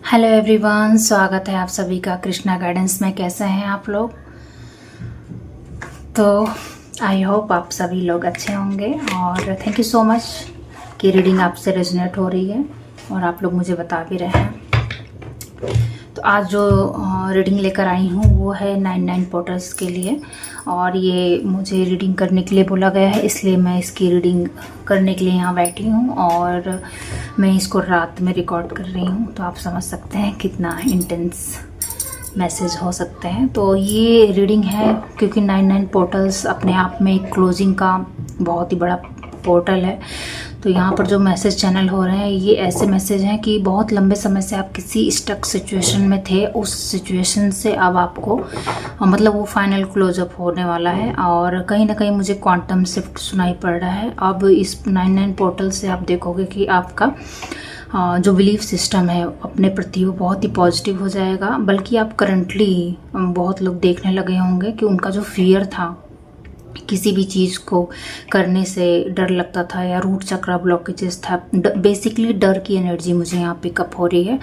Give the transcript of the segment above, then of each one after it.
Hello everyone, स्वागत है आप सभी का कृष्णा गाइडेंस में। कैसे हैं आप लोग? तो आई होप आप सभी लोग अच्छे होंगे और थैंक यू सो मच कि रीडिंग आपसे रेजोनेट हो रही है और आप लोग मुझे बता भी रहे हैं। तो आज जो रीडिंग लेकर आई हूँ वो है 99 पोर्टल्स के लिए और ये मुझे रीडिंग करने के लिए बोला गया है, इसलिए मैं इसकी रीडिंग करने के लिए यहाँ बैठी हूँ और मैं इसको रात में रिकॉर्ड कर रही हूँ। तो आप समझ सकते हैं कितना इंटेंस मैसेज हो सकते हैं। तो ये रीडिंग है क्योंकि 99 पोर्टल्स अपने आप में एक क्लोजिंग का बहुत ही बड़ा पोर्टल है। तो यहाँ पर जो मैसेज चैनल हो रहे हैं ये ऐसे मैसेज हैं कि बहुत लंबे समय से आप किसी स्टक सिचुएशन में थे, उस सिचुएशन से अब आपको मतलब वो फाइनल क्लोजअप होने वाला है और कहीं ना कहीं मुझे क्वांटम शिफ्ट सुनाई पड़ रहा है। अब इस 99 पोर्टल से आप देखोगे कि आपका जो बिलीफ सिस्टम है अपने प्रति वो बहुत ही पॉजिटिव हो जाएगा। बल्कि आप करंटली बहुत लोग देखने लगे होंगे कि उनका जो फियर था, किसी भी चीज़ को करने से डर लगता था या रूट चक्र ब्लॉकेजेस था, बेसिकली डर की एनर्जी मुझे यहाँ पिकअप हो रही है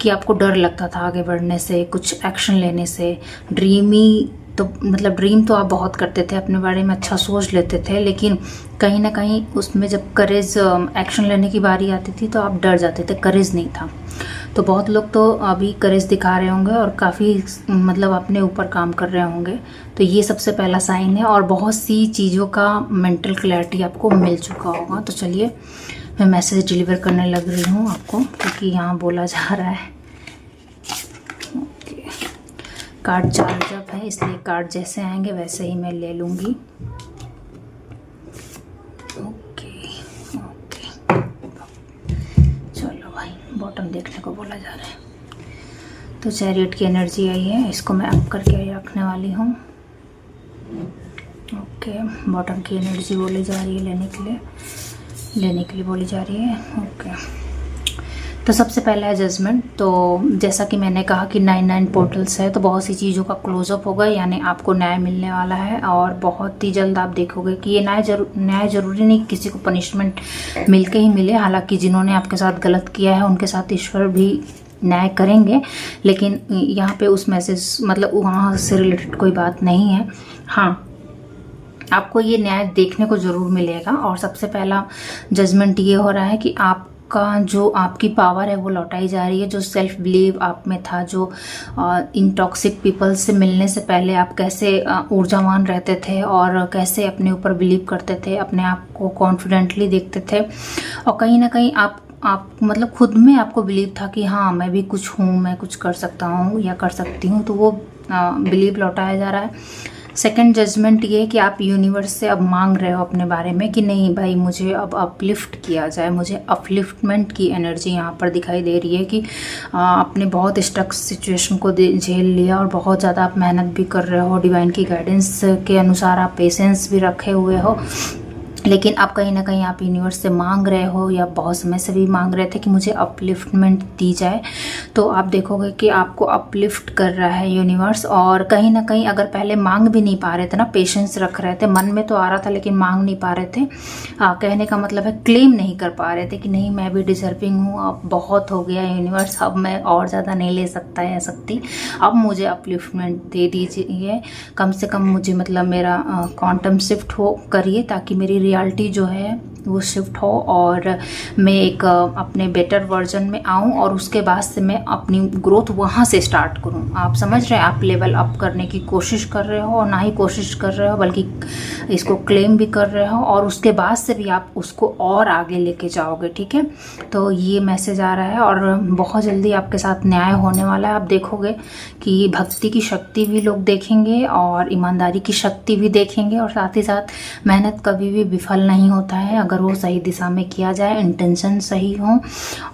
कि आपको डर लगता था आगे बढ़ने से, कुछ एक्शन लेने से। ड्रीम तो आप बहुत करते थे, अपने बारे में अच्छा सोच लेते थे, लेकिन कहीं ना कहीं उसमें जब करेज एक्शन लेने की बारी आती थी तो आप डर जाते थे, करेज नहीं था। तो बहुत लोग तो अभी करेज दिखा रहे होंगे और काफ़ी अपने ऊपर काम कर रहे होंगे। तो ये सबसे पहला साइन है और बहुत सी चीज़ों का मेंटल क्लैरिटी आपको मिल चुका होगा। तो चलिए मैं मैसेज डिलीवर करने लग रही हूँ आपको, क्योंकि यहाँ बोला जा रहा है। ओके, कार्ड चार्जअप है इसलिए कार्ड जैसे आएंगे वैसे ही मैं ले लूँगी। बॉटम देखने को बोला जा रहा है। तो चैरियट की एनर्जी आई है, इसको मैं अप करके रखने वाली हूँ। ओके, बॉटम की एनर्जी बोली जा रही है लेने के लिए बोली जा रही है। ओके, तो सबसे पहला है जजमेंट। तो जैसा कि मैंने कहा कि 99 पोर्टल्स है तो बहुत सी चीज़ों का क्लोजअप होगा, यानी आपको न्याय मिलने वाला है और बहुत ही जल्द आप देखोगे कि ये न्याय जरूरी नहीं किसी को पनिशमेंट मिल के ही मिले। हालांकि जिन्होंने आपके साथ गलत किया है उनके साथ ईश्वर भी न्याय करेंगे, लेकिन यहाँ पे उस मैसेज वहाँ से रिलेटेड कोई बात नहीं है। हाँ, आपको ये न्याय देखने को ज़रूर मिलेगा। और सबसे पहला जजमेंट ये हो रहा है कि जो आपकी पावर है वो लौटाई जा रही है। जो सेल्फ बिलीव आप में था, जो इन टॉक्सिक पीपल से मिलने से पहले आप कैसे ऊर्जावान रहते थे और कैसे अपने ऊपर बिलीव करते थे, अपने आप को कॉन्फिडेंटली देखते थे और कहीं ना कहीं आप खुद में आपको बिलीव था कि हाँ मैं भी कुछ हूँ, मैं कुछ कर सकता हूँ या कर सकती हूँ। तो वो बिलीव लौटाया जा रहा है। सेकंड जजमेंट ये है कि आप यूनिवर्स से अब मांग रहे हो अपने बारे में कि नहीं भाई मुझे अब अपलिफ्ट किया जाए। मुझे अपलिफ्टमेंट की एनर्जी यहाँ पर दिखाई दे रही है कि आपने बहुत स्टक सिचुएशन को झेल लिया और बहुत ज़्यादा आप मेहनत भी कर रहे हो, डिवाइन की गाइडेंस के अनुसार आप पेशेंस भी रखे हुए हो, लेकिन अब कहीं ना कहीं आप यूनिवर्स से मांग रहे हो या बहुत समय से भी मांग रहे थे कि मुझे अपलिफ्टमेंट दी जाए। तो आप देखोगे कि आपको अपलिफ्ट कर रहा है यूनिवर्स। और कहीं ना कहीं अगर पहले मांग भी नहीं पा रहे थे ना, पेशेंस रख रहे थे, मन में तो आ रहा था लेकिन मांग नहीं पा रहे थे, कहने का मतलब है क्लेम नहीं कर पा रहे थे कि नहीं मैं भी डिजर्विंग हूँ, अब बहुत हो गया यूनिवर्स, अब मैं और ज़्यादा नहीं ले सकता या सकती, अब मुझे अपलिफ्टमेंट दे दीजिए। कम से कम मुझे मेरा क्वांटम शिफ्ट हो करिए ताकि मेरी रियलिटी जो है वो शिफ्ट हो और मैं एक अपने बेटर वर्जन में आऊँ और उसके बाद से मैं अपनी ग्रोथ वहाँ से स्टार्ट करूँ। आप समझ रहे हैं, आप लेवल अप करने की कोशिश कर रहे हो और ना ही कोशिश कर रहे हो बल्कि इसको क्लेम भी कर रहे हो और उसके बाद से भी आप उसको और आगे लेके जाओगे। ठीक है, तो ये मैसेज आ रहा है और बहुत जल्दी आपके साथ न्याय होने वाला है। आप देखोगे कि भक्ति की शक्ति भी लोग देखेंगे और ईमानदारी की शक्ति भी देखेंगे और साथ ही साथ मेहनत कभी भी विफल नहीं होता है अगर वो सही दिशा में किया जाए, इंटेंशन सही हो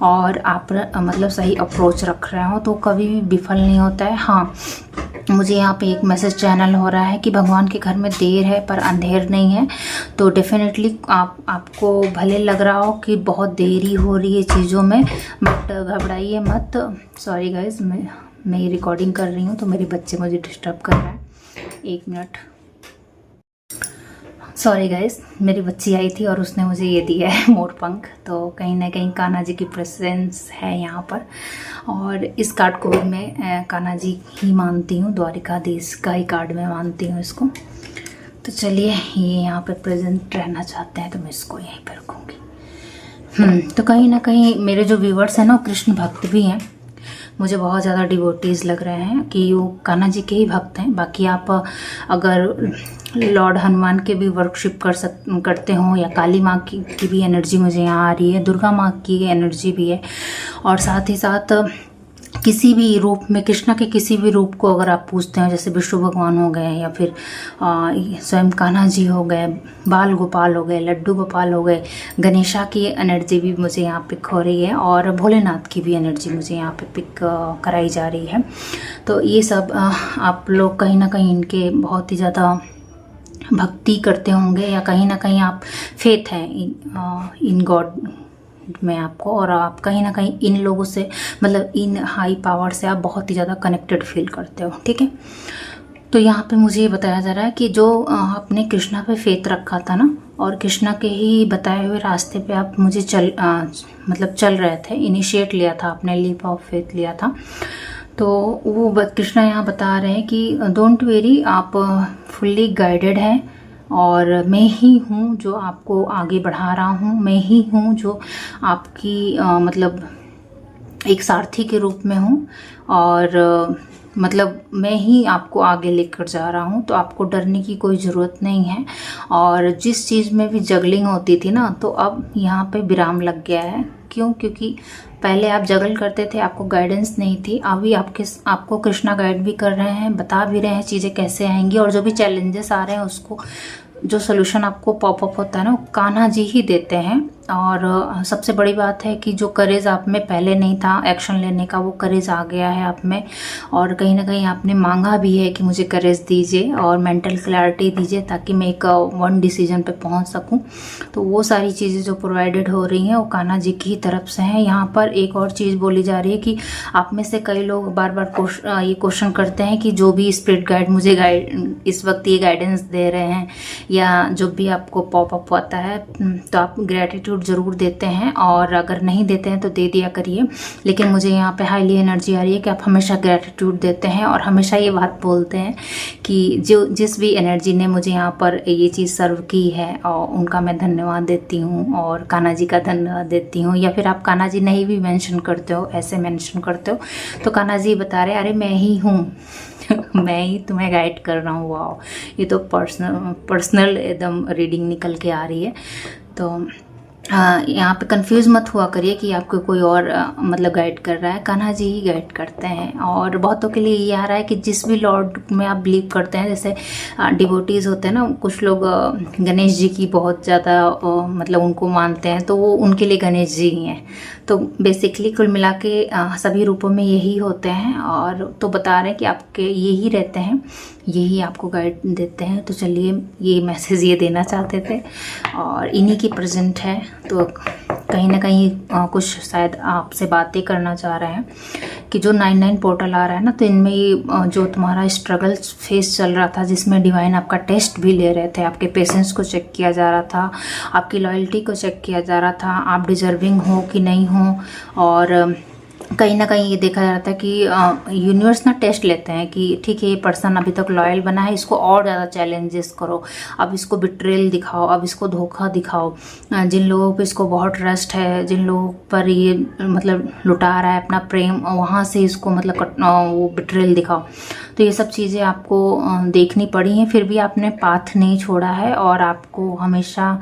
और आप सही अप्रोच रख रहे हो तो कभी भी विफल नहीं होता है। हाँ, मुझे यहाँ पे एक मैसेज चैनल हो रहा है कि भगवान के घर में देर है पर अंधेर नहीं है। तो डेफिनेटली आपको भले लग रहा हो कि बहुत देरी हो रही है चीज़ों में, बट घबराइए मत। सॉरी गाइज, मैं ये रिकॉर्डिंग कर रही हूँ तो मेरे बच्चे मुझे डिस्टर्ब कर रहे हैं। 1 मिनट। सॉरी गाइस, मेरी बच्ची आई थी और उसने मुझे ये दिया है मोर पंख। तो कहीं ना कहीं कान्हा जी की प्रेजेंस है यहाँ पर। और इस कार्ड को भी मैं कान्हा जी ही मानती हूँ, द्वारिकाधीश का ही कार्ड मैं मानती हूँ इसको। तो चलिए, ये यहाँ पे प्रेजेंट रहना चाहते हैं तो मैं इसको यहीं पर रखूँगी। तो कहीं ना कहीं मेरे जो व्यूवर्स हैं ना, वो कृष्ण भक्त भी हैं। मुझे बहुत ज़्यादा डिवोटीज़ लग रहे हैं कि वो कान्हा जी के ही भक्त हैं। बाकी आप अगर लॉर्ड हनुमान के भी वर्कशिप करते हो, या काली माँ की भी एनर्जी मुझे यहाँ आ रही है, दुर्गा माँ की एनर्जी भी है, और साथ ही साथ किसी भी रूप में कृष्णा के किसी भी रूप को अगर आप पूछते हैं, जैसे विष्णु भगवान हो गए, या फिर स्वयं कान्हा जी हो गए, बाल गोपाल हो गए, लड्डू गोपाल हो गए, गणेशा की एनर्जी भी मुझे यहाँ पिक हो रही है, और भोलेनाथ की भी एनर्जी मुझे यहाँ पे पिक कराई जा रही है। तो ये सब आप लोग कहीं ना कहीं इनके बहुत ही ज़्यादा भक्ति करते होंगे, या कहीं ना कहीं आप फेथ है इन गॉड में आपको, और आप कहीं ना कहीं इन लोगों से, मतलब इन हाई पावर से आप बहुत ही ज़्यादा कनेक्टेड फील करते हो। ठीक है, तो यहाँ पे मुझे ये बताया जा रहा है कि जो आपने कृष्णा पे फेथ रखा था ना, और कृष्णा के ही बताए हुए रास्ते पे आप मुझे चल रहे थे, इनिशिएट लिया था आपने, लीप ऑफ फेथ लिया था। तो वो कृष्णा यहाँ बता रहे हैं कि डोंट वेरी, आप फुल्ली गाइडेड हैं, और मैं ही हूँ जो आपको आगे बढ़ा रहा हूँ। मैं ही हूँ जो आपकी मतलब एक सारथी के रूप में हूँ, और मतलब मैं ही आपको आगे लेकर जा रहा हूँ। तो आपको डरने की कोई ज़रूरत नहीं है। और जिस चीज़ में भी जगलिंग होती थी ना, तो अब यहाँ पे विराम लग गया है। क्यों? क्योंकि पहले आप जगल करते थे, आपको गाइडेंस नहीं थी। अभी आपको कृष्णा गाइड भी कर रहे हैं, बता भी रहे हैं चीज़ें कैसे आएंगी, और जो भी चैलेंजेस आ रहे हैं उसको जो सोल्यूशन आपको पॉपअप होता है ना, वो कान्हा जी ही देते हैं। और सबसे बड़ी बात है कि जो करेज आप में पहले नहीं था एक्शन लेने का, वो करेज आ गया है आप में। और कहीं ना कहीं आपने मांगा भी है कि मुझे करेज दीजिए और मेंटल क्लैरिटी दीजिए, ताकि मैं एक वन डिसीजन पे पहुंच सकूं। तो वो सारी चीज़ें जो प्रोवाइडेड हो रही हैं वो कान्हा जी की तरफ से हैं। यहाँ पर एक और चीज़ बोली जा रही है कि आप में से कई लोग बार बार ये क्वेश्चन करते हैं कि जो भी स्पिरिट गाइड मुझे इस वक्त ये गाइडेंस दे रहे हैं, या जो भी आपको पॉपअप होता है, तो आप ग्रेटिट्यूड ज़रूर देते हैं, और अगर नहीं देते हैं तो दे दिया करिए। लेकिन मुझे यहाँ पे हाईली एनर्जी आ रही है कि आप हमेशा ग्रेटिट्यूड देते हैं, और हमेशा ये बात बोलते हैं कि जिस भी एनर्जी ने मुझे यहाँ पर ये चीज़ सर्व की है, और उनका मैं धन्यवाद देती हूँ, और कान्हा जी का धन्यवाद देती हूँ। या फिर आप कान्हा जी नहीं भी मेंशन करते हो, ऐसे मेंशन करते हो, तो कान्हा जी बता रहे अरे मैं ही हूँ मैं ही तुम्हें गाइड कर रहा हूँ। वाओ, ये तो पर्सनल एकदम रीडिंग निकल के आ रही है। तो यहाँ पे कंफ्यूज मत हुआ करिए कि आपको कोई और मतलब गाइड कर रहा है, कान्हा जी ही गाइड करते हैं। और बहुतों के लिए ये आ रहा है कि जिस भी लॉर्ड में आप बिलीव करते हैं, जैसे डिवोटीज़ होते हैं ना, कुछ लोग गणेश जी की बहुत ज़्यादा मतलब उनको मानते हैं, तो वो उनके लिए गणेश जी ही हैं। तो बेसिकली कुल मिला के सभी रूपों में यही होते हैं, और तो बता रहे हैं कि आपके यही रहते हैं, यही आपको गाइड देते हैं। तो चलिए, ये मैसेज ये देना चाहते थे, और इन्हीं की प्रेजेंट है। तो कहीं ना कहीं कुछ शायद आपसे बातें करना चाह रहे हैं कि जो 99 पोर्टल आ रहा है ना, तो इनमें जो तुम्हारा स्ट्रगल फेस चल रहा था, जिसमें डिवाइन आपका टेस्ट भी ले रहे थे, आपके पेशेंस को चेक किया जा रहा था, आपकी लॉयल्टी को चेक किया जा रहा था, आप डिजर्विंग हो कि नहीं हो। और कहीं ना कहीं ये देखा जाता है कि यूनिवर्स ना टेस्ट लेते हैं कि ठीक है, ये पर्सन अभी तक लॉयल बना है, इसको और ज़्यादा चैलेंजेस करो, अब इसको बिट्रेल दिखाओ, अब इसको धोखा दिखाओ। जिन लोगों पे इसको बहुत ट्रस्ट है, जिन लोगों पर ये मतलब लुटा रहा है अपना प्रेम, वहाँ से इसको मतलब वो बिट्रेल दिखाओ। तो ये सब चीज़ें आपको देखनी पड़ी हैं, फिर भी आपने पाथ नहीं छोड़ा है, और आपको हमेशा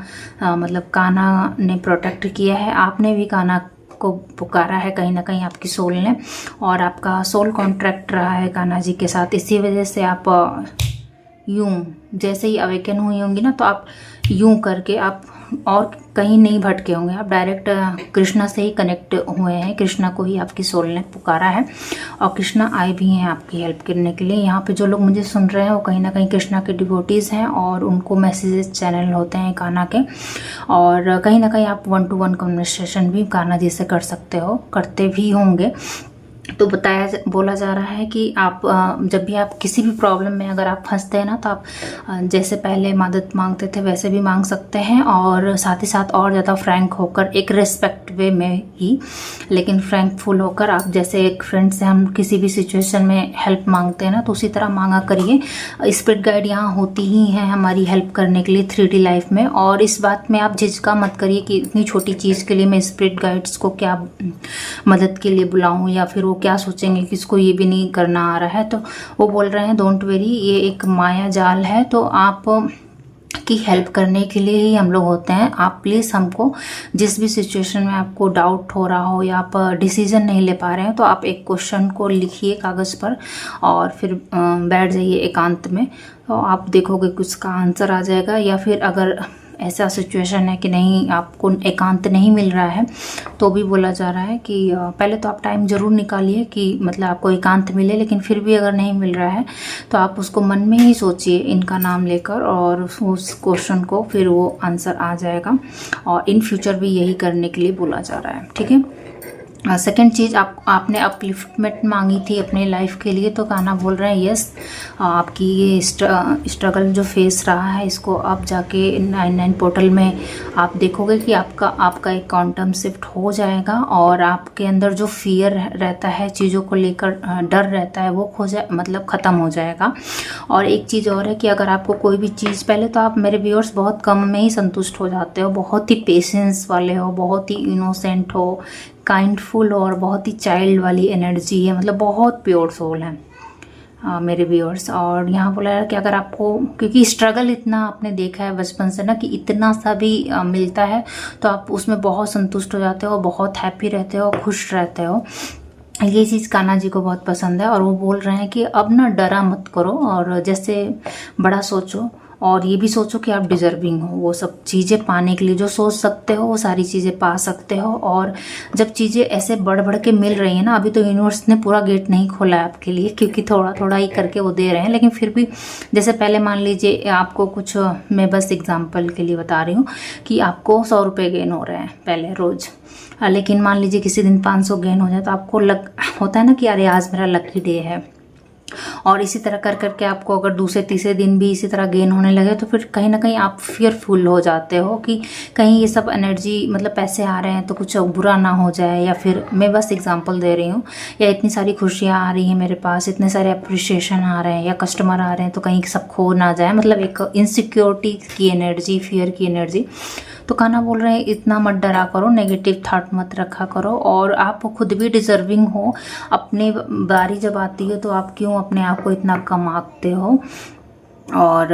मतलब कान्हा ने प्रोटेक्ट किया है। आपने भी कान्हा को पुकारा है कहीं ना कहीं आपकी सोल ने, और आपका सोल कॉन्ट्रैक्ट रहा है कान्हा जी के साथ। इसी वजह से आप यूं जैसे ही अवेकन हुई होंगी ना, तो आप यूं करके आप और कहीं नहीं भटके होंगे, आप डायरेक्ट कृष्णा से ही कनेक्ट हुए हैं। कृष्णा को ही आपकी सोल ने पुकारा है, और कृष्णा आए भी हैं आपकी हेल्प करने के लिए। यहाँ पे जो लोग मुझे सुन रहे हैं वो कहीं ना कहीं कृष्णा के डिवोटीज़ हैं, और उनको मैसेजेस चैनल होते हैं कान्हा के, और कहीं ना कहीं आप 1-to-1 कन्वर्सेशन भी कान्हा जी से कर सकते हो, करते भी होंगे। तो बोला जा रहा है कि आप जब भी आप किसी भी प्रॉब्लम में अगर आप फंसते हैं ना, तो आप जैसे पहले मदद मांगते थे वैसे भी मांग सकते हैं, और साथ ही साथ और ज़्यादा फ्रैंक होकर, एक रिस्पेक्ट वे में ही, लेकिन फ्रैंकफुल होकर, आप जैसे एक फ्रेंड से हम किसी भी सिचुएशन में हेल्प मांगते हैं ना, तो उसी तरह मांगा करिए। स्पिरिट गाइड यहाँ होती ही हैं हमारी हेल्प करने के लिए 3D लाइफ में। और इस बात में आप झिझका मत करिए कि इतनी छोटी चीज़ के लिए मैं स्पिरिट गाइड्स को क्या मदद के लिए बुलाऊं, या फिर वो क्या सोचेंगे कि इसको ये भी नहीं करना आ रहा है। तो वो बोल रहे हैं डोंट वेरी, ये एक माया जाल है, तो आप की हेल्प करने के लिए ही हम लोग होते हैं। आप प्लीज़ हमको जिस भी सिचुएशन में आपको डाउट हो रहा हो या आप डिसीजन नहीं ले पा रहे हैं, तो आप एक क्वेश्चन को लिखिए कागज़ पर और फिर बैठ जाइए एकांत में, तो आप देखोगे कि उसका आंसर आ जाएगा। या फिर अगर ऐसा सिचुएशन है कि नहीं, आपको एकांत नहीं मिल रहा है, तो भी बोला जा रहा है कि पहले तो आप टाइम ज़रूर निकालिए कि मतलब आपको एकांत मिले, लेकिन फिर भी अगर नहीं मिल रहा है तो आप उसको मन में ही सोचिए इनका नाम लेकर, और उस क्वेश्चन को फिर वो आंसर आ जाएगा। और इन फ्यूचर भी यही करने के लिए बोला जा रहा है, ठीक है। सेकेंड चीज़, आपने अपलिफ्टमेंट मांगी थी अपने लाइफ के लिए, तो कान्हा बोल रहे हैं यस, आपकी ये स्ट्रगल जो फेस रहा है, इसको आप जाके 99 पोर्टल में आप देखोगे कि आपका एक क्वांटम शिफ्ट हो जाएगा, और आपके अंदर जो फियर रहता है, चीज़ों को लेकर डर रहता है, वो मतलब ख़त्म हो जाएगा। और एक चीज़ और है कि अगर आपको कोई भी चीज़, पहले तो आप मेरे व्यूअर्स बहुत कम में ही संतुष्ट हो जाते हो, बहुत ही पेशेंस वाले हो, बहुत ही इनोसेंट हो, काइंडफुल और बहुत ही चाइल्ड वाली एनर्जी है, मतलब बहुत प्योर सोल है मेरे व्यूअर्स। और यहाँ बोला है कि अगर आपको, क्योंकि स्ट्रगल इतना आपने देखा है बचपन से ना, कि इतना सा भी मिलता है तो आप उसमें बहुत संतुष्ट हो जाते हो, बहुत हैप्पी रहते हो, खुश रहते हो। ये चीज़ कान्हा जी को बहुत पसंद है। और वो बोल रहे हैं कि अब ना डरा मत करो, और जैसे बड़ा सोचो, और ये भी सोचो कि आप डिजर्विंग हो वो सब चीज़ें पाने के लिए। जो सोच सकते हो वो सारी चीज़ें पा सकते हो। और जब चीज़ें ऐसे बढ़ बढ़ के मिल रही हैं ना, अभी तो यूनिवर्स ने पूरा गेट नहीं खोला है आपके लिए, क्योंकि थोड़ा थोड़ा ही करके वो दे रहे हैं, लेकिन फिर भी जैसे पहले मान लीजिए आपको कुछ, मैं बस एग्जाम्पल के लिए बता रही हूँ कि आपको 100 रुपये गेन हो रहे हैं पहले रोज़, लेकिन मान लीजिए किसी दिन 500 गेन हो जाए, तो आपको होता है ना कि अरे आज मेरा लकी डे है। और इसी तरह कर करके आपको अगर दूसरे तीसरे दिन भी इसी तरह गेन होने लगे, तो फिर कहीं ना कहीं आप फियरफुल हो जाते हो कि कहीं ये सब एनर्जी, मतलब पैसे आ रहे हैं तो कुछ बुरा ना हो जाए, या फिर मैं बस एग्जांपल दे रही हूँ, या इतनी सारी खुशियाँ आ रही हैं मेरे पास, इतने सारे अप्रिशिएशन आ रहे हैं या कस्टमर आ रहे हैं, तो कहीं सब खो ना जाए, मतलब एक इनसिक्योरिटी की एनर्जी, फियर की एनर्जी। तो कान्हा बोल रहे हैं इतना मत डरा करो, नेगेटिव थॉट मत रखा करो, और आप खुद भी डिजर्विंग हो। अपनी बारी जब आती है तो आप क्यों अपने आप को इतना कम आंकते हो, और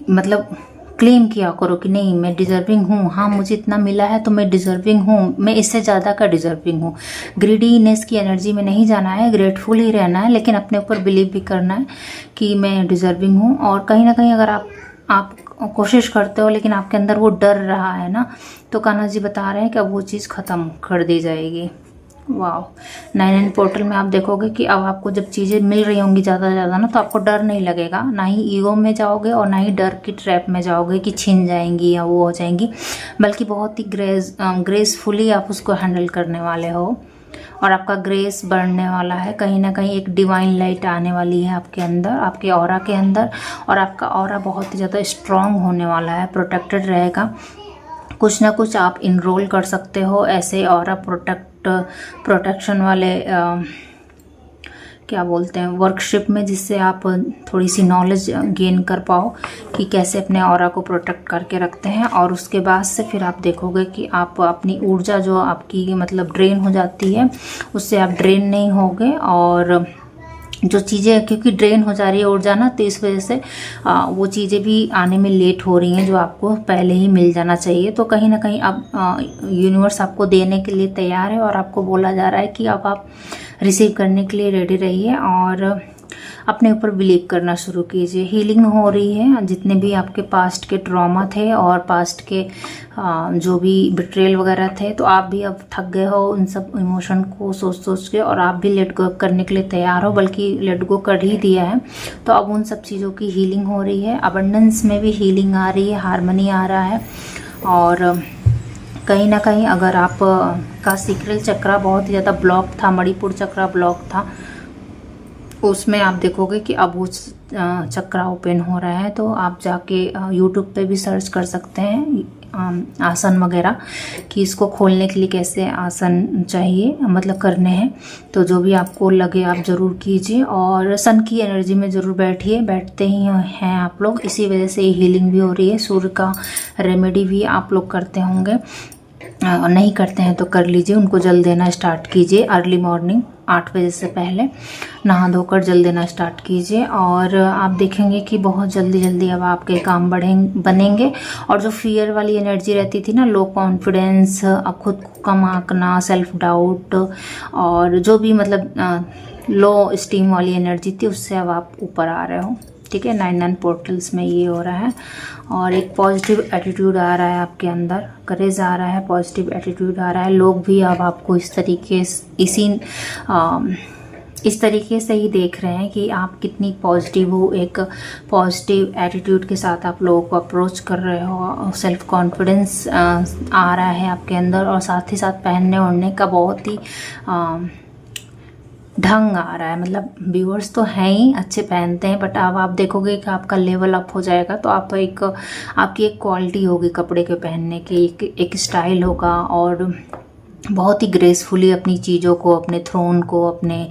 मतलब क्लेम किया करो कि नहीं मैं डिजर्विंग हूँ, हाँ मुझे इतना मिला है तो मैं डिजर्विंग हूँ, मैं इससे ज़्यादा का डिजर्विंग हूँ। ग्रीडीनेस की एनर्जी में नहीं जाना है, ग्रेटफुल ही रहना है, लेकिन अपने ऊपर बिलीव भी करना है कि मैं डिजर्विंग हूँ। और कहीं ना कहीं अगर आप कोशिश करते हो लेकिन आपके अंदर वो डर रहा है ना, तो कान्हा जी बता रहे हैं कि अब वो चीज़ ख़त्म कर दी जाएगी। वाह, 99 पोर्टल में आप देखोगे कि अब आपको जब चीज़ें मिल रही होंगी ज़्यादा से ज़्यादा ना, तो आपको डर नहीं लगेगा, ना ही ईगो में जाओगे और ना ही डर की ट्रैप में जाओगे कि छीन जाएंगी या वो हो जाएंगी, बल्कि बहुत ही ग्रेसफुली आप उसको हैंडल करने वाले हो, और आपका ग्रेस बढ़ने वाला है। कहीं ना कहीं एक डिवाइन लाइट आने वाली है आपके अंदर, आपके ऑरा के अंदर, और आपका ऑरा बहुत ही ज़्यादा स्ट्रॉन्ग होने वाला है, प्रोटेक्टेड रहेगा। कुछ ना कुछ आप इनरोल कर सकते हो ऐसे ऑरा प्रोटेक्शन वाले क्या बोलते हैं वर्कशिप में, जिससे आप थोड़ी सी नॉलेज गेन कर पाओ कि कैसे अपने ऑरा को प्रोटेक्ट करके रखते हैं। और उसके बाद से फिर आप देखोगे कि आप अपनी ऊर्जा जो आपकी मतलब ड्रेन हो जाती है, उससे आप ड्रेन नहीं होगे, और जो चीज़ें क्योंकि ड्रेन हो जा रही है ऊर्जा ना, तो इस वजह से वो चीज़ें भी आने में लेट हो रही हैं जो आपको पहले ही मिल जाना चाहिए। तो कहीं ना कहीं अब यूनिवर्स आपको देने के लिए तैयार है, और आपको बोला जा रहा है कि अब आप रिसीव करने के लिए रेडी रहिए, और अपने ऊपर बिलीव करना शुरू कीजिए। हीलिंग हो रही है, जितने भी आपके पास्ट के ट्रॉमा थे और पास्ट के जो भी बिट्रेल वगैरह थे, तो आप भी अब थक गए हो उन सब इमोशन को सोच के, और आप भी लेट गो करने के लिए तैयार हो, बल्कि लेट गो कर ही दिया है। तो अब उन सब चीज़ों की हीलिंग हो रही है, अबंडेंस में भी हीलिंग आ रही है, हारमनी आ रहा है, और कहीं ना कहीं अगर आप का सीक्रेट चक्रा बहुत ही ज़्यादा ब्लॉक था, मणिपुर चक्रा ब्लॉक था, उसमें आप देखोगे कि अब वो चक्रा ओपन हो रहा है। तो आप जाके यूट्यूब पे भी सर्च कर सकते हैं आसन वगैरह कि इसको खोलने के लिए कैसे आसन चाहिए, मतलब करने हैं। तो जो भी आपको लगे आप ज़रूर कीजिए, और सन की एनर्जी में ज़रूर बैठिए, बैठते ही हैं आप लोग, इसी वजह से हीलिंग भी हो रही है। सूर्य का रेमेडी भी आप लोग करते होंगे, नहीं करते हैं तो कर लीजिए, उनको जल देना स्टार्ट कीजिए। अर्ली मॉर्निंग 8 बजे से पहले नहा धोकर जल देना स्टार्ट कीजिए, और आप देखेंगे कि बहुत जल्दी जल्दी अब आपके काम बनेंगे। और जो फियर वाली एनर्जी रहती थी ना, लो कॉन्फिडेंस, खुद को कम आंकना, सेल्फ डाउट, और जो भी मतलब लो स्टीम वाली एनर्जी थी, उससे अब आप ऊपर आ रहे हो। ठीक है, 9 पोर्टल्स में ये हो रहा है, और एक पॉजिटिव एटीट्यूड आ रहा है आपके अंदर, करेज आ रहा है, पॉजिटिव एटीट्यूड आ रहा है। लोग भी अब आपको इस तरीके से ही देख रहे हैं कि आप कितनी पॉजिटिव हो। एक पॉजिटिव एटीट्यूड के साथ आप लोगों को अप्रोच कर रहे हो, सेल्फ कॉन्फिडेंस आ रहा है आपके अंदर, और साथ ही साथ पहनने ओढ़ने का बहुत ही ढंग आ रहा है। मतलब व्यूअर्स तो हैं ही, अच्छे पहनते हैं, बट अब आप देखोगे कि आपका लेवल अप हो जाएगा। तो आपकी एक क्वालिटी होगी कपड़े के पहनने की, एक स्टाइल होगा, और बहुत ही ग्रेसफुली अपनी चीज़ों को, अपने थ्रोन को, अपने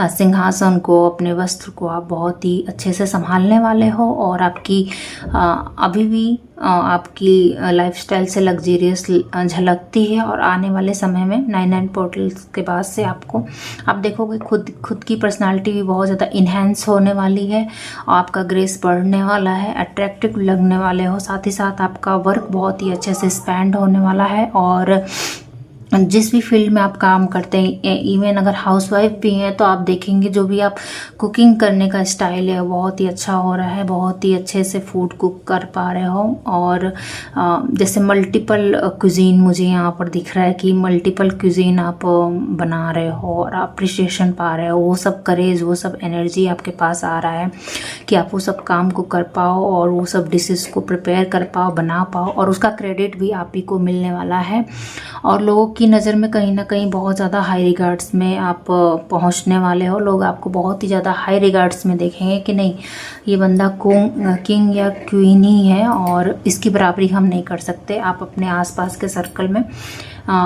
सिंहासन को, अपने वस्त्र को आप बहुत ही अच्छे से संभालने वाले हो। और आपकी अभी भी आपकी लाइफस्टाइल से लग्जरियस झलकती है, और आने वाले समय में 9 पोर्टल्स के बाद से आप देखोगे खुद की पर्सनालिटी भी बहुत ज़्यादा इन्हेंस होने वाली है, आपका ग्रेस बढ़ने वाला है, अट्रैक्टिव लगने वाले हो। साथ ही साथ आपका वर्क बहुत ही अच्छे से स्पेंड होने वाला है, और जिस भी फील्ड में आप काम करते हैं, इवन अगर हाउसवाइफ भी हैं, तो आप देखेंगे जो भी आप कुकिंग करने का स्टाइल है बहुत ही अच्छा हो रहा है, बहुत ही अच्छे से फूड कुक कर पा रहे हो। और जैसे मल्टीपल क्यूजीन मुझे यहाँ पर दिख रहा है कि मल्टीपल क्यूजीन आप बना रहे हो और अप्रिशिएशन पा रहे हो, वो सब करेज, वो सब एनर्जी आपके पास आ रहा है कि आप वो सब काम को कर पाओ, और वो सब डिशेस को प्रिपेयर कर पाओ, बना पाओ, और उसका क्रेडिट भी आप ही को मिलने वाला है। और लोगों की नज़र में कहीं ना कहीं बहुत ज़्यादा हाई रिगार्ड्स में आप पहुंचने वाले हो। लोग आपको बहुत ही ज़्यादा हाई रिगार्ड्स में देखेंगे कि नहीं, ये बंदा किंग या क्वीन ही है, और इसकी बराबरी हम नहीं कर सकते। आप अपने आसपास के सर्कल में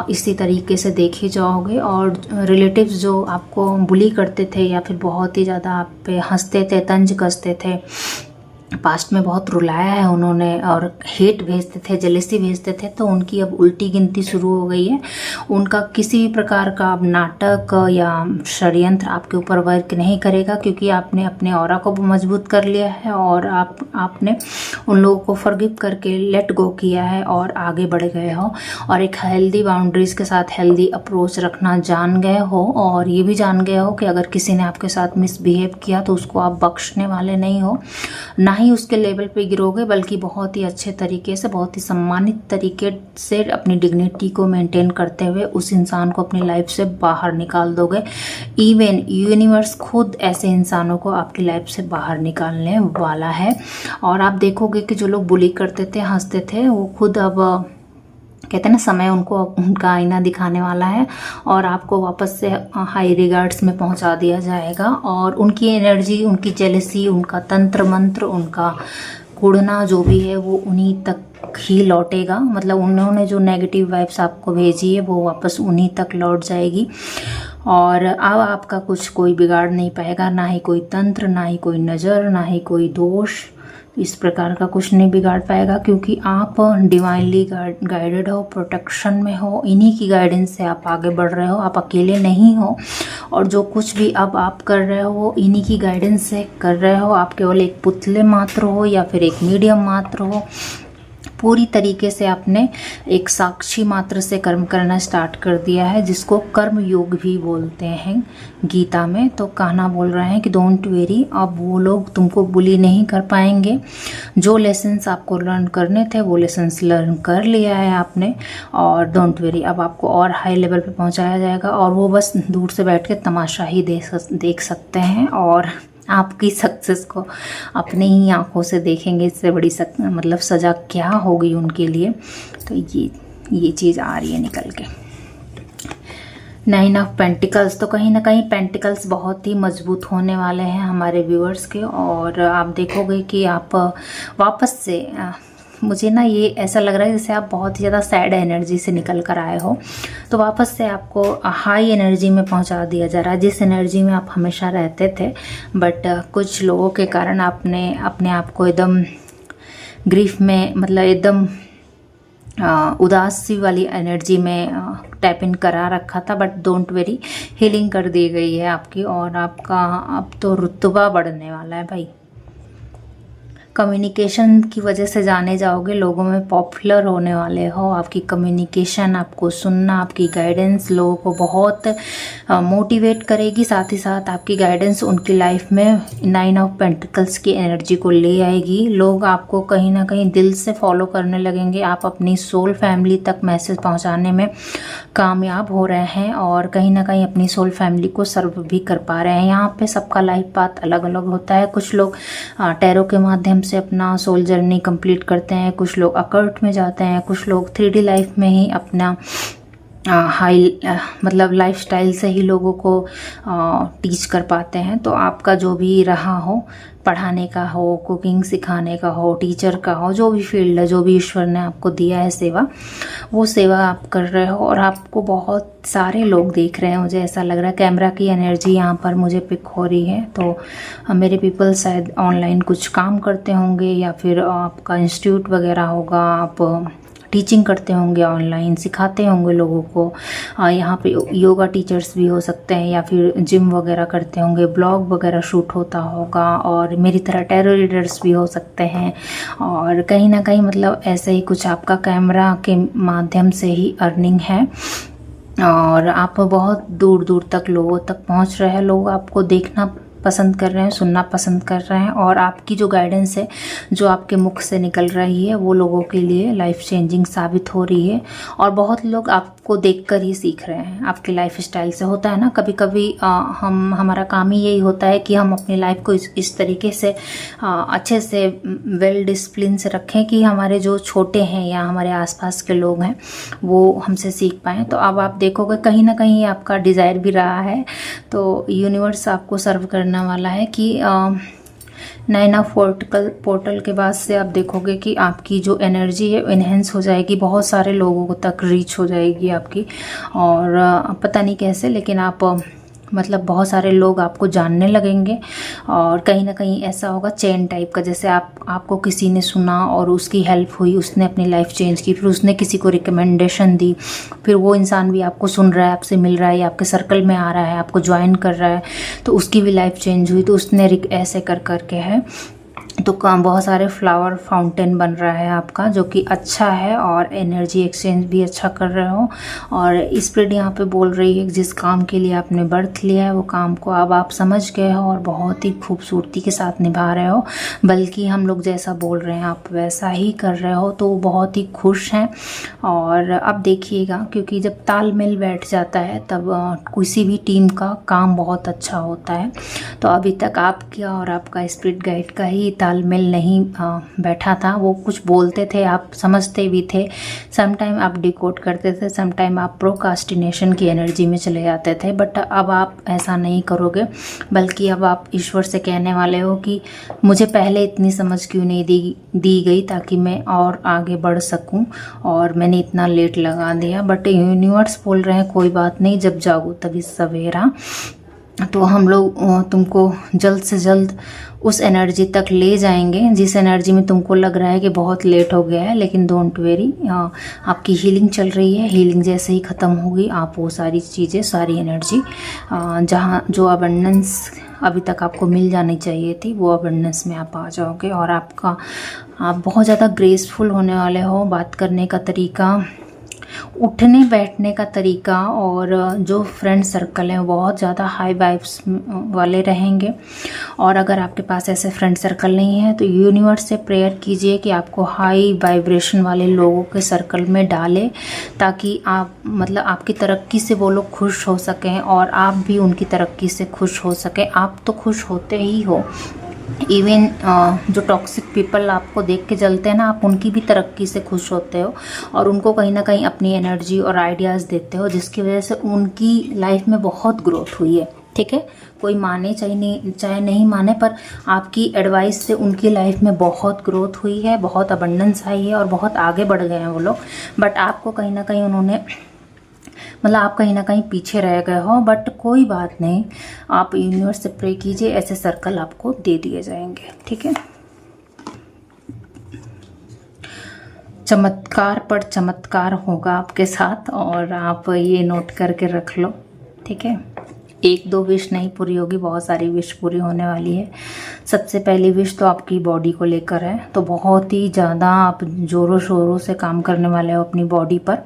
इसी तरीके से देखे जाओगे। और रिलेटिव्स जो आपको बुली करते थे, या फिर बहुत ही ज़्यादा आप पे हंसते थे, तंज कसते थे, पास्ट में बहुत रुलाया है उन्होंने, और हेट भेजते थे, जेलेसी भेजते थे, तो उनकी अब उल्टी गिनती शुरू हो गई है। उनका किसी भी प्रकार का अब नाटक या षड्यंत्र आपके ऊपर वर्क नहीं करेगा, क्योंकि आपने अपने ऑरा को मजबूत कर लिया है, और आपने उन लोगों को फॉरगिव करके लेट गो किया है, और आगे बढ़ गए हो, और एक हेल्दी बाउंड्रीज के साथ हेल्दी अप्रोच रखना जान गए हो। और ये भी जान गए हो कि अगर किसी ने आपके साथ मिसबिहेव किया तो उसको आप बख्शने वाले नहीं हो, ना ही उसके लेवल पे गिरोगे, बल्कि बहुत ही अच्छे तरीके से, बहुत ही सम्मानित तरीके से अपनी डिग्निटी को मेंटेन करते हुए उस इंसान को अपनी लाइफ से बाहर निकाल दोगे। इवन यूनिवर्स खुद ऐसे इंसानों को आपकी लाइफ से बाहर निकालने वाला है। और आप देखोगे कि जो लोग बुली करते थे, हंसते थे, वो खुद अब कहते हैं ना, समय उनका आईना दिखाने वाला है, और आपको वापस से हाई रिगार्ड्स में पहुंचा दिया जाएगा। और उनकी एनर्जी, उनकी जेलसी, उनका तंत्र मंत्र, उनका कूड़ना जो भी है, वो उन्हीं तक ही लौटेगा। मतलब उन्होंने जो नेगेटिव वाइब्स आपको भेजी है, वो वापस उन्हीं तक लौट जाएगी। और अब आपका कुछ कोई बिगाड़ नहीं पाएगा, ना ही कोई तंत्र, ना ही कोई नज़र, ना ही कोई दोष, इस प्रकार का कुछ नहीं बिगाड़ पाएगा, क्योंकि आप डिवाइनली गाइडेड हो, प्रोटेक्शन में हो, इन्हीं की गाइडेंस से आप आगे बढ़ रहे हो। आप अकेले नहीं हो, और जो कुछ भी अब आप कर रहे हो वो इन्हीं की गाइडेंस से कर रहे हो। आप केवल एक पुतले मात्र हो, या फिर एक मीडियम मात्र हो। पूरी तरीके से आपने एक साक्षी मात्र से कर्म करना स्टार्ट कर दिया है, जिसको कर्म योग भी बोलते हैं गीता में। तो कहना बोल रहे हैं कि डोंट वेरी, अब वो लोग तुमको बुली नहीं कर पाएंगे। जो लेसन्स आपको लर्न करने थे वो लेसन्स लर्न कर लिया है आपने, और डोंट वेरी, अब आपको और हाई लेवल पे पहुंचाया जाएगा, और वो बस दूर से बैठ के तमाशा ही देख सकते हैं, और आपकी सक्सेस को अपनी ही आंखों से देखेंगे। इससे बड़ी मतलब सज़ा क्या होगी उनके लिए। तो ये चीज़ आ रही है निकल के। 9 ऑफ पेंटिकल्स, तो कहीं ना कहीं पेंटिकल्स बहुत ही मजबूत होने वाले हैं हमारे व्यूअर्स के। और आप देखोगे कि आप वापस से मुझे ना ये ऐसा लग रहा है जैसे आप बहुत ही ज़्यादा सैड एनर्जी से निकल कर आए हो, तो वापस से आपको हाई एनर्जी में पहुंचा दिया जा रहा है, जिस एनर्जी में आप हमेशा रहते थे। बट कुछ लोगों के कारण आपने अपने आप को एकदम ग्रीफ में, मतलब एकदम उदासी वाली एनर्जी में टैप इन करा रखा था। बट डोंट वेरी, हीलिंग कर दी गई है आपकी, और आपका अब तो रुतबा बढ़ने वाला है भाई। कम्युनिकेशन की वजह से जाने जाओगे, लोगों में पॉपुलर होने वाले हो। आपकी कम्युनिकेशन, आपको सुनना, आपकी गाइडेंस लोगों को बहुत मोटिवेट करेगी। साथ ही साथ आपकी गाइडेंस उनकी लाइफ में 9 ऑफ पेंटिकल्स की एनर्जी को ले आएगी। लोग आपको कहीं ना कहीं दिल से फॉलो करने लगेंगे। आप अपनी सोल फैमिली तक मैसेज पहुंचाने में कामयाब हो रहे हैं, और कहीं ना कहीं अपनी सोल फैमिली को सर्व भी कर पा रहे हैं। यहाँ पे सबका लाइफ पाथ अलग अलग होता है। कुछ लोग टैरो के माध्यम से अपना सोल जर्नी कंप्लीट करते हैं, कुछ लोग अकर्ट में जाते हैं, कुछ लोग 3D लाइफ में ही अपना हाई मतलब लाइफस्टाइल से ही लोगों को टीच कर पाते हैं। तो आपका जो भी रहा हो, पढ़ाने का हो, कुकिंग सिखाने का हो, टीचर का हो, जो भी फील्ड है, जो भी ईश्वर ने आपको दिया है सेवा, वो सेवा आप कर रहे हो। और आपको बहुत सारे लोग देख रहे हैं, मुझे ऐसा लग रहा है। कैमरा की एनर्जी यहाँ पर मुझे पिक हो रही है, तो मेरे पीपल शायद ऑनलाइन कुछ काम करते होंगे, या फिर आपका इंस्टीट्यूट वगैरह होगा, आप टीचिंग करते होंगे, ऑनलाइन सिखाते होंगे लोगों को। यहाँ पे योगा टीचर्स भी हो सकते हैं, या फिर जिम वगैरह करते होंगे, ब्लॉग वगैरह शूट होता होगा, और मेरी तरह टैरो रीडर्स भी हो सकते हैं। और कहीं ना कहीं मतलब ऐसे ही कुछ आपका कैमरा के माध्यम से ही अर्निंग है, और आप बहुत दूर दूर तक लोगों तक पहुँच रहे हैं। लोग आपको देखना पसंद कर रहे हैं, सुनना पसंद कर रहे हैं, और आपकी जो गाइडेंस है, जो आपके मुख से निकल रही है, वो लोगों के लिए लाइफ चेंजिंग साबित हो रही है। और बहुत लोग आपको देखकर ही सीख रहे हैं, आपके लाइफ स्टाइल से। होता है ना, कभी कभी हमारा काम ही यही होता है कि हम अपनी लाइफ को इस तरीके से अच्छे से वेल डिसिप्लिन से रखें कि हमारे जो छोटे हैं या हमारे आसपास के लोग हैं वो हमसे सीख पाएँ। तो अब आप देखोगे कहीं ना कहीं आपका डिज़ायर भी रहा है, तो यूनिवर्स आपको सर्व करने वाला है कि 9 ऑफ पोर्टल के बाद से आप देखोगे कि आपकी जो एनर्जी है इन्हेंस हो जाएगी, बहुत सारे लोगों तक रीच हो जाएगी आपकी। और पता नहीं कैसे, लेकिन आप मतलब बहुत सारे लोग आपको जानने लगेंगे। और कहीं ना कहीं ऐसा होगा चेन टाइप का, जैसे आपको किसी ने सुना और उसकी हेल्प हुई, उसने अपनी लाइफ चेंज की, फिर उसने किसी को रिकमेंडेशन दी, फिर वो इंसान भी आपको सुन रहा है, आपसे मिल रहा है, या आपके सर्कल में आ रहा है, आपको ज्वाइन कर रहा है, तो उसकी भी लाइफ चेंज हुई। तो उसने ऐसे कर करके है, तो बहुत सारे फ्लावर फाउंटेन बन रहा है आपका, जो कि अच्छा है, और एनर्जी एक्सचेंज भी अच्छा कर रहे हो। और स्पिरिट यहाँ पे बोल रही है कि जिस काम के लिए आपने बर्थ लिया है, वो काम को अब आप समझ गए हो और बहुत ही खूबसूरती के साथ निभा रहे हो। बल्कि हम लोग जैसा बोल रहे हैं आप वैसा ही कर रहे हो, तो वो बहुत ही खुश हैं। और अब देखिएगा, क्योंकि जब तालमेल बैठ जाता है तब किसी भी टीम का काम बहुत अच्छा होता है। तो अभी तक आपका और आपका स्पिरिट गाइड का ही तालमेल नहीं बैठा था। वो कुछ बोलते थे, आप समझते भी थे, समटाइम आप डिकोड करते थे, समटाइम आप प्रोकास्टिनेशन की एनर्जी में चले जाते थे। बट अब आप ऐसा नहीं करोगे, बल्कि अब आप ईश्वर से कहने वाले हो कि मुझे पहले इतनी समझ क्यों नहीं दी गई, ताकि मैं और आगे बढ़ सकूं, और मैंने इतना लेट लगा दिया। बट यूनिवर्स बोल रहे हैं कोई बात नहीं, जब जागो तभी सवेरा। तो हम लोग तुमको जल्द से जल्द उस एनर्जी तक ले जाएंगे जिस एनर्जी में तुमको लग रहा है कि बहुत लेट हो गया है। लेकिन डोंट वेरी, आपकी हीलिंग चल रही है। हीलिंग जैसे ही ख़त्म होगी, आप वो सारी चीज़ें, सारी एनर्जी जहाँ जो अबंडेंस अभी तक आपको मिल जानी चाहिए थी, वो अबंडेंस में आप आ जाओगे। और आप बहुत ज़्यादा ग्रेसफुल होने वाले हो। बात करने का तरीका, उठने बैठने का तरीका, और जो फ्रेंड सर्कल है वो बहुत ज़्यादा हाई वाइब्स वाले रहेंगे। और अगर आपके पास ऐसे फ्रेंड सर्कल नहीं है, तो यूनिवर्स से प्रेयर कीजिए कि आपको हाई वाइब्रेशन वाले लोगों के सर्कल में डाले, ताकि आप मतलब आपकी तरक्की से वो लोग खुश हो सकें, और आप भी उनकी तरक्की से खुश हो सकें। आप तो खुश होते ही हो, इवन जो टॉक्सिक पीपल आपको देख के जलते हैं ना, आप उनकी भी तरक्की से खुश होते हो और उनको कहीं ना कहीं अपनी एनर्जी और आइडियाज़ देते हो, जिसकी वजह से उनकी लाइफ में बहुत ग्रोथ हुई है। ठीक है, कोई माने चाहे नहीं माने, पर आपकी एडवाइस से उनकी लाइफ में बहुत ग्रोथ हुई है, बहुत अबंडेंस आई है और बहुत आगे बढ़ गए हैं वो लोग। बट आपको कहीं ना कहीं उन्होंने, मतलब आप कहीं ना कहीं पीछे रह गए हो, बट कोई बात नहीं, आप यूनिवर्स से प्रे कीजिए, ऐसे सर्कल आपको दे दिए जाएंगे। ठीक है, चमत्कार पर चमत्कार होगा आपके साथ, और आप ये नोट करके रख लो। ठीक है, 1-2 विश नहीं पूरी होगी, बहुत सारी विश पूरी होने वाली है। सबसे पहली विश तो आपकी बॉडी को लेकर है, तो बहुत ही ज़्यादा आप ज़ोरों शोरों से काम करने वाले हो अपनी बॉडी पर,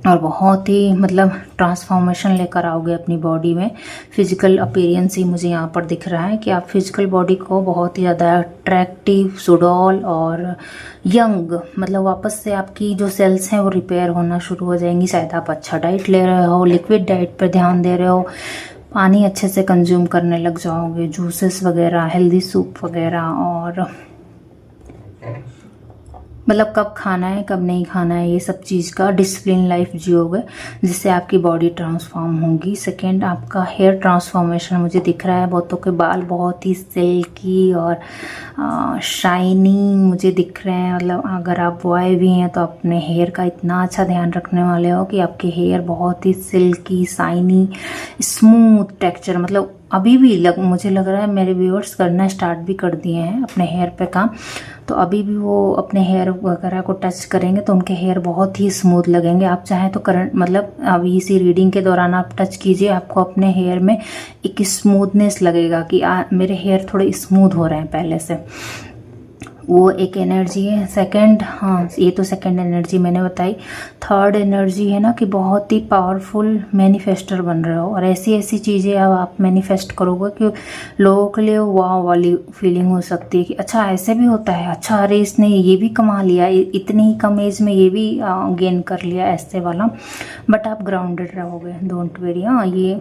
और बहुत ही मतलब ट्रांसफॉर्मेशन लेकर आओगे अपनी बॉडी में। फिजिकल अपीयरेंस ही मुझे यहाँ पर दिख रहा है कि आप फिजिकल बॉडी को बहुत ही ज़्यादा अट्रैक्टिव, सुडौल और यंग, मतलब वापस से आपकी जो सेल्स हैं वो रिपेयर होना शुरू हो जाएंगी। शायद आप अच्छा डाइट ले रहे हो, लिक्विड डाइट पर ध्यान दे रहे हो, पानी अच्छे से कंज्यूम करने लग जाओगे, जूसेस वगैरह, हेल्दी सूप वगैरह, और मतलब कब खाना है कब नहीं खाना है, ये सब चीज़ का डिसिप्लिन लाइफ जियोगे, जिससे आपकी बॉडी ट्रांसफॉर्म होगी। सेकेंड, आपका हेयर ट्रांसफॉर्मेशन मुझे दिख रहा है, बहुतों के बाल बहुत ही सिल्की और शाइनिंग मुझे दिख रहे हैं। मतलब अगर आप बॉय भी हैं तो अपने हेयर का इतना अच्छा ध्यान रखने वाले हो कि आपके हेयर बहुत ही सिल्की, शाइनी, स्मूथ टेक्सचर, मतलब अभी भी मुझे लग रहा है मेरे व्यूअर्स करना स्टार्ट भी कर दिए हैं अपने हेयर पे काम, तो अभी भी वो अपने हेयर वगैरह को टच करेंगे तो उनके हेयर बहुत ही स्मूथ लगेंगे। आप चाहें तो करंट, मतलब अभी इसी रीडिंग के दौरान आप टच कीजिए, आपको अपने हेयर में एक स्मूथनेस लगेगा कि मेरे हेयर थोड़े स्मूथ हो रहे हैं पहले से। वो एक एनर्जी है। सेकंड, हाँ ये तो सेकंड एनर्जी मैंने बताई। थर्ड एनर्जी है ना कि बहुत ही पावरफुल मैनिफेस्टर बन रहे हो, और ऐसी ऐसी चीज़ें अब आप मैनिफेस्ट करोगे कि लोगों के लिए वाव वाली फीलिंग हो सकती है कि अच्छा ऐसे भी होता है, अच्छा अरे इसने ये भी कमा लिया, इतनी ही कम एज में ये भी गेन कर लिया, ऐसे वाला। बट आप ग्राउंडेड रहोगे, डोंट वेरी। हाँ, ये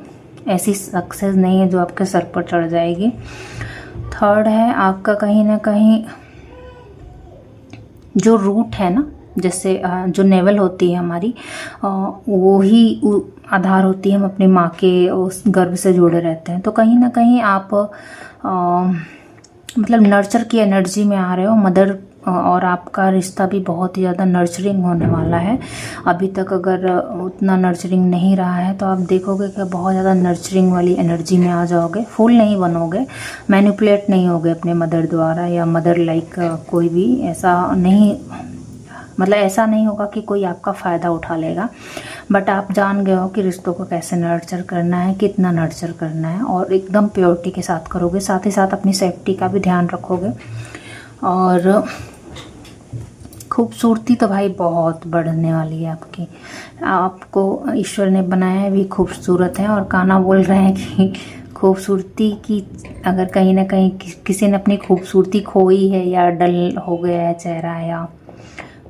ऐसी सक्सेस नहीं है जो आपके सर पर चढ़ जाएगी। थर्ड है आपका कहीं ना कहीं जो रूट है ना, जैसे जो नेवल होती है हमारी, वो ही आधार होती है, हम अपनी माँ के उस गर्भ से जुड़े रहते हैं। तो कहीं ना कहीं आप मतलब नर्चर की एनर्जी में आ रहे हो, मदर, और आपका रिश्ता भी बहुत ही ज़्यादा नर्चरिंग होने वाला है। अभी तक अगर उतना नर्चरिंग नहीं रहा है तो आप देखोगे कि बहुत ज़्यादा नर्चरिंग वाली एनर्जी में आ जाओगे। फूल नहीं बनोगे, मैनिपुलेट नहीं होगे अपने मदर द्वारा, या मदर लाइक कोई भी ऐसा नहीं, मतलब ऐसा नहीं होगा कि कोई आपका फ़ायदा उठा लेगा। बट आप जान गए हो कि रिश्तों को कैसे नर्चर करना है, कितना नर्चर करना है, और एकदम प्योरिटी के साथ करोगे। साथ ही साथ अपनी सेफ्टी का भी ध्यान रखोगे। और खूबसूरती तो भाई बहुत बढ़ने वाली है आपकी। आपको ईश्वर ने बनाया है भी खूबसूरत है, और कान्हा बोल रहे हैं कि खूबसूरती की अगर कहीं ना कहीं किसी ने अपनी खूबसूरती खोई है या डल हो गया है चेहरा, या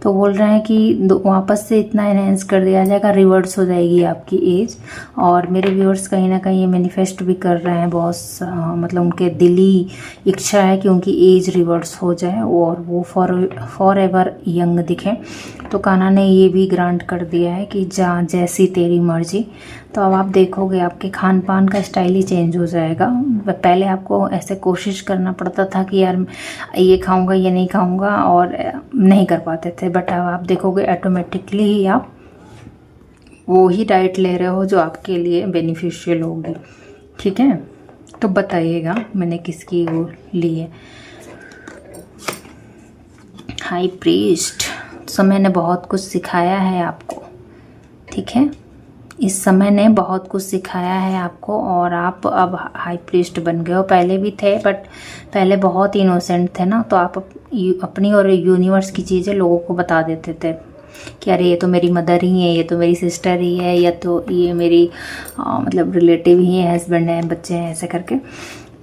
तो बोल रहे हैं कि वापस से इतना एनहेंस कर दिया जाएगा, रिवर्स हो जाएगी आपकी एज। और मेरे व्यूअर्स कहीं ना कहीं ये मैनिफेस्ट भी कर रहे हैं, बहुत मतलब उनके दिली इच्छा है कि उनकी एज रिवर्स हो जाए और वो फॉर एवर यंग दिखें। तो कान्हा ने ये भी ग्रांट कर दिया है कि जैसी तेरी मर्जी। तो अब आप देखोगे आपके खान पान का स्टाइल ही चेंज हो जाएगा। पहले आपको ऐसे कोशिश करना पड़ता था कि यार ये खाऊंगा ये नहीं खाऊंगा, और नहीं कर पाते थे। बट अब आप देखोगे ऑटोमेटिकली ही आप वो ही डाइट ले रहे हो जो आपके लिए बेनिफिशियल होगी। ठीक है, तो बताइएगा मैंने किसकी वो ली है। हाई प्रीस्ट, समय ने बहुत कुछ सिखाया है आपको। ठीक है, इस समय ने बहुत कुछ सिखाया है आपको, और आप अब हाई प्रीस्ट बन गए हो। पहले भी थे बट पहले बहुत इनोसेंट थे ना, तो आप अपनी और यूनिवर्स की चीज़ें लोगों को बता देते थे कि अरे ये तो मेरी मदर ही है, ये तो मेरी सिस्टर ही है, या तो ये मेरी मतलब रिलेटिव ही है, हस्बैंड है, बच्चे हैं, ऐसे करके।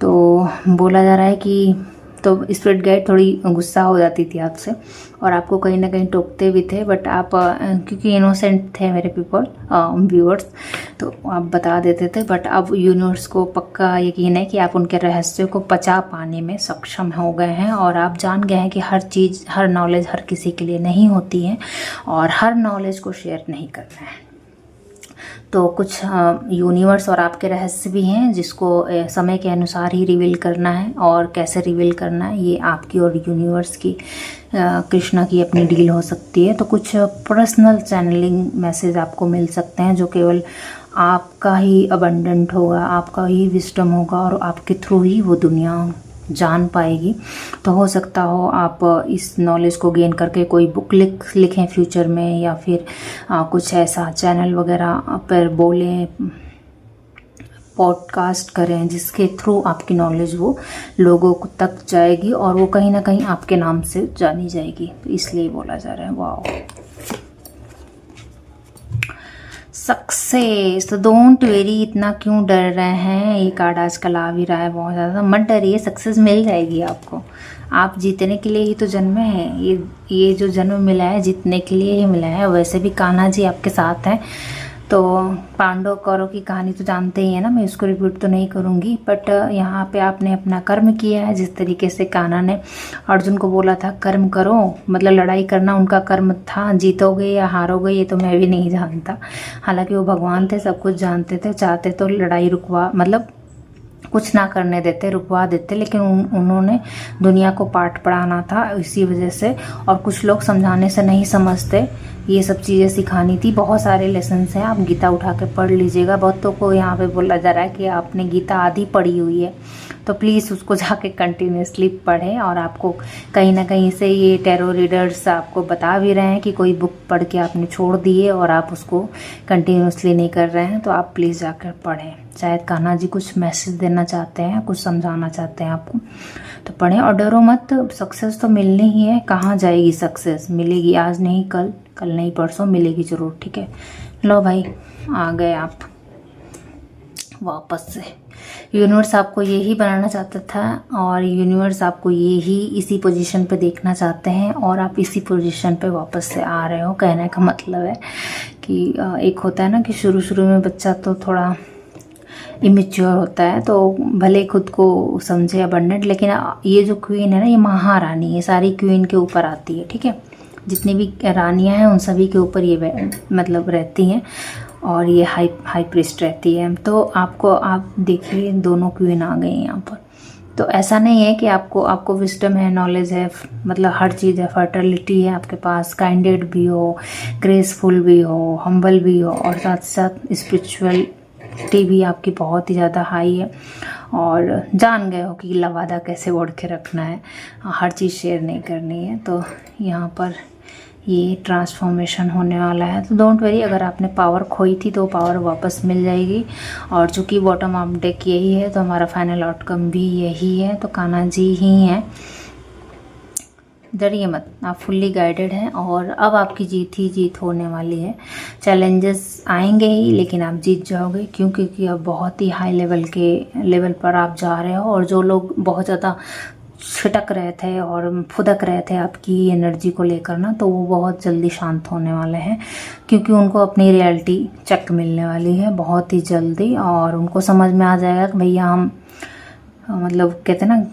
तो बोला जा रहा है कि तो स्पिरिट गाइड थोड़ी गुस्सा हो जाती थी आपसे और आपको कहीं ना कहीं टोकते भी थे, बट आप क्योंकि इनोसेंट थे मेरे पीपल व्यूअर्स, तो आप बता देते थे। बट अब यूनिवर्स को पक्का यकीन है कि आप उनके रहस्य को पचा पाने में सक्षम हो गए हैं और आप जान गए हैं कि हर चीज़, हर नॉलेज हर किसी के लिए नहीं होती है और हर नॉलेज को शेयर नहीं करना है। तो कुछ यूनिवर्स और आपके रहस्य भी हैं जिसको समय के अनुसार ही रिवील करना है, और कैसे रिवील करना है ये आपकी और यूनिवर्स की, कृष्णा की अपनी डील हो सकती है। तो कुछ पर्सनल चैनलिंग मैसेज आपको मिल सकते हैं जो केवल आपका ही अबंडेंट होगा, आपका ही विजडम होगा और आपके थ्रू ही वो दुनिया जान पाएगी। तो हो सकता हो आप इस नॉलेज को गेन करके कोई बुक लिखें फ्यूचर में, या फिर कुछ ऐसा चैनल वगैरह पर बोलें, पॉडकास्ट करें जिसके थ्रू आपकी नॉलेज वो लोगों तक जाएगी और वो कहीं ना कहीं आपके नाम से जानी जाएगी। तो इसलिए बोला जा रहा है वाओ सक्सेस। तो डोंट वेरी, इतना क्यों डर रहे हैं, ये कार्ड आजकल आ भी रहा है बहुत ज़्यादा। मत डरिए, सक्सेस मिल जाएगी आपको। आप जीतने के लिए ही तो जन्मे हैं, ये जो जन्म मिला है जीतने के लिए ही मिला है। वैसे भी कान्हा जी आपके साथ हैं। तो पांडव कौरव की कहानी तो जानते ही है ना, मैं इसको रिपीट तो नहीं करूँगी। बट यहाँ पे आपने अपना कर्म किया है, जिस तरीके से कान्हा ने अर्जुन को बोला था कर्म करो, मतलब लड़ाई करना उनका कर्म था। जीतोगे या हारोगे ये तो मैं भी नहीं जानता, हालांकि वो भगवान थे, सब कुछ जानते थे। चाहते तो लड़ाई रुकवा, मतलब कुछ ना करने देते, रुकवा देते, लेकिन उन्होंने दुनिया को पाठ पढ़ाना था इसी वजह से। और कुछ लोग समझाने से नहीं समझते, ये सब चीज़ें सिखानी थी। बहुत सारे लेसन्स हैं, आप गीता उठा के पढ़ लीजिएगा। बहुतों को यहाँ पे बोला जा रहा है कि आपने गीता आधी पढ़ी हुई है, तो प्लीज़ उसको जाके कंटिन्यूसली पढ़ें। और आपको कहीं ना कहीं से ये टैरो रीडर्स आपको बता भी रहे हैं कि कोई बुक पढ़ के आपने छोड़ दी है और आप उसको कंटिन्यूसली नहीं कर रहे हैं, तो आप प्लीज़ जाकर पढ़ें। शायद कान्हा जी कुछ मैसेज देना चाहते हैं, कुछ समझाना चाहते हैं आपको, तो पढ़ें। और डरो मत, सक्सेस तो मिलनी ही है। कहाँ जाएगी सक्सेस, मिलेगी, आज नहीं कल, कल नहीं परसों मिलेगी ज़रूर, ठीक है। लो भाई, आ गए आप वापस से। यूनिवर्स आपको यही बनाना चाहता था और यूनिवर्स आपको यही इसी पोजीशन पे देखना चाहते हैं, और आप इसी पोजीशन पे वापस से आ रहे हो। कहने का मतलब है कि एक होता है ना कि शुरू शुरू में बच्चा तो थोड़ा इमेच्योर होता है, तो भले खुद को समझे अबंडेंट, लेकिन ये जो क्वीन है ना, ये महारानी है, सारी क्वीन के ऊपर आती है, ठीक है। जितनी भी रानियां हैं उन सभी के ऊपर ये मतलब रहती हैं, और ये हाई प्रीस्ट रहती है। तो आप देखिए दोनों क्वीन आ गई यहाँ पर। तो ऐसा नहीं है कि आपको विजडम है, नॉलेज है, मतलब हर चीज़ है, फर्टिलिटी है आपके पास, काइंडेड भी हो, ग्रेसफुल भी हो, हम्बल भी हो, और साथ साथ स्पिरिचुअलिटी भी आपकी बहुत ही ज़्यादा हाई है, और जान गए हो कि लवादा कैसे ओढ़ के रखना है, हर चीज़ शेयर नहीं करनी है। तो यहाँ पर ये ट्रांसफॉर्मेशन होने वाला है। तो डोंट वरी, अगर आपने पावर खोई थी तो पावर वापस मिल जाएगी। और चूँकि बॉटम अप डेक यही है तो हमारा फाइनल आउटकम भी यही है। तो कान्हा जी ही हैं, डरिए मत, आप फुल्ली गाइडेड हैं और अब आपकी जीत ही जीत होने वाली है। चैलेंजेस आएंगे ही, लेकिन आप जीत जाओगे। क्योंकि अब बहुत ही हाई लेवल पर आप जा रहे हो, और जो लोग बहुत ज़्यादा छिटक रहे थे और फुदक रहे थे आपकी एनर्जी को लेकर ना, तो वो बहुत जल्दी शांत होने वाले हैं, क्योंकि उनको अपनी रियलिटी चेक मिलने वाली है बहुत ही जल्दी। और उनको समझ में आ जाएगा कि भैया हम, मतलब कहते हैं ना,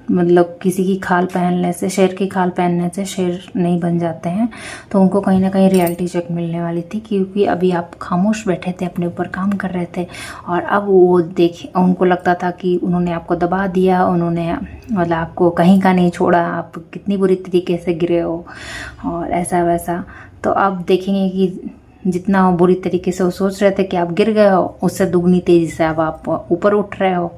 मतलब किसी की खाल पहनने से, शेर की खाल पहनने से शेर नहीं बन जाते हैं। तो उनको कहीं ना कहीं रियलिटी चेक मिलने वाली थी, क्योंकि अभी आप खामोश बैठे थे, अपने ऊपर काम कर रहे थे, और अब वो देखे, उनको लगता था कि उन्होंने आपको दबा दिया, उन्होंने मतलब आपको कहीं का नहीं छोड़ा, आप कितनी बुरी तरीके से गिरे हो और ऐसा वैसा। तो अब देखेंगे कि जितना बुरी तरीके से वो सोच रहे थे कि आप गिर गए हो, उससे दुगनी तेज़ी से अब आप ऊपर उठ रहे हो।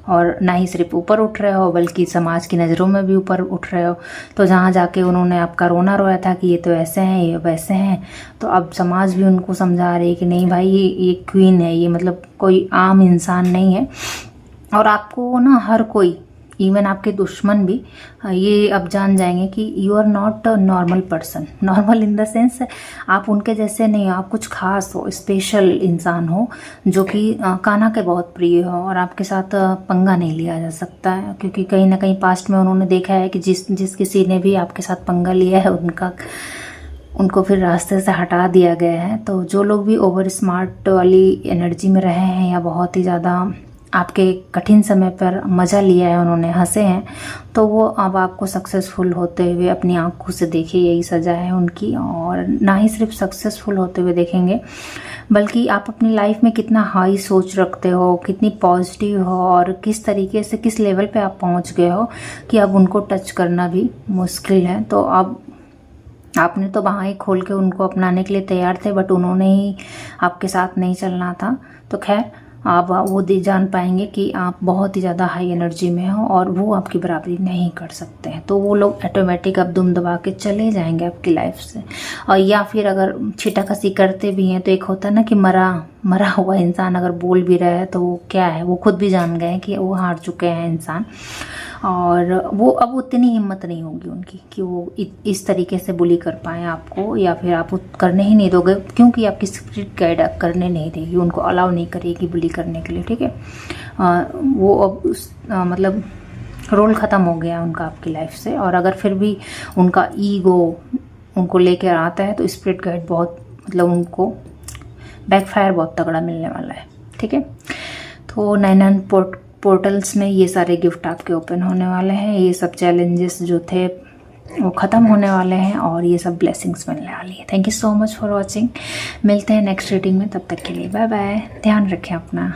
और ना ही सिर्फ ऊपर उठ रहे हो, बल्कि समाज की नज़रों में भी ऊपर उठ रहे हो। तो जहाँ जाके उन्होंने आपका रोना रोया था कि ये तो ऐसे हैं, ये वैसे हैं, तो अब समाज भी उनको समझा रही है कि नहीं भाई, ये क्वीन है, ये मतलब कोई आम इंसान नहीं है। और आपको ना हर कोई इवन आपके दुश्मन भी ये अब जान जाएंगे कि you are not a normal person. Normal in the sense आप उनके जैसे नहीं हो, आप कुछ खास हो, स्पेशल इंसान हो, जो कि कान्हा के बहुत प्रिय हो, और आपके साथ पंगा नहीं लिया जा सकता है, क्योंकि कहीं ना कहीं पास्ट में उन्होंने देखा है कि जिस किसी ने भी आपके साथ पंगा लिया है उनको फिर रास्ते से हटा दिया गया है। तो जो लोग भी ओवर स्मार्ट वाली एनर्जी में रहे हैं या बहुत ही ज़्यादा आपके कठिन समय पर मज़ा लिया है, उन्होंने हंसे हैं, तो वो अब आपको सक्सेसफुल होते हुए अपनी आंखों से देखे, यही सजा है उनकी। और ना ही सिर्फ सक्सेसफुल होते हुए देखेंगे, बल्कि आप अपनी लाइफ में कितना हाई सोच रखते हो, कितनी पॉजिटिव हो, और किस तरीके से किस लेवल पे आप पहुंच गए हो कि अब उनको टच करना भी मुश्किल है। तो अब आपने तो बाहें खोल के उनको अपनाने के लिए तैयार थे, बट उन्होंने ही आपके साथ नहीं चलना था। तो खैर आप वो जान पाएंगे कि आप बहुत ही ज़्यादा हाई एनर्जी में हो और वो आपकी बराबरी नहीं कर सकते हैं। तो वो लोग ऑटोमेटिक अब दुम दबा के चले जाएंगे आपकी लाइफ से। और या फिर अगर छीटाकसी करते भी हैं तो एक होता है ना कि मरा हुआ इंसान अगर बोल भी रहा है तो वो क्या है, वो खुद भी जान गए हैं कि वो हार चुके हैं इंसान, और वो अब उतनी हिम्मत नहीं होगी उनकी कि वो इस तरीके से बुली कर पाएँ आपको, या फिर आप करने ही नहीं दोगे, क्योंकि आपकी स्पिरिट गाइड करने नहीं देगी, उनको अलाउ नहीं करेगी बुली करने के लिए। ठीक है, वो अब मतलब रोल ख़त्म हो गया उनका आपकी लाइफ से। और अगर फिर भी उनका ईगो उनको लेकर आता है तो स्पिरिट गाइड बहुत मतलब उनको बैकफायर बहुत तगड़ा मिलने वाला है। ठीक है, तो 99 पोर्टल्स में ये सारे गिफ्ट आपके ओपन होने वाले हैं, ये सब चैलेंजेस जो थे वो ख़त्म होने वाले हैं, और ये सब ब्लेसिंग्स मिलने वाली है। Thank you so much for watching. मिलते हैं नेक्स्ट रीडिंग में, तब तक के लिए बाय बाय। ध्यान रखें अपना।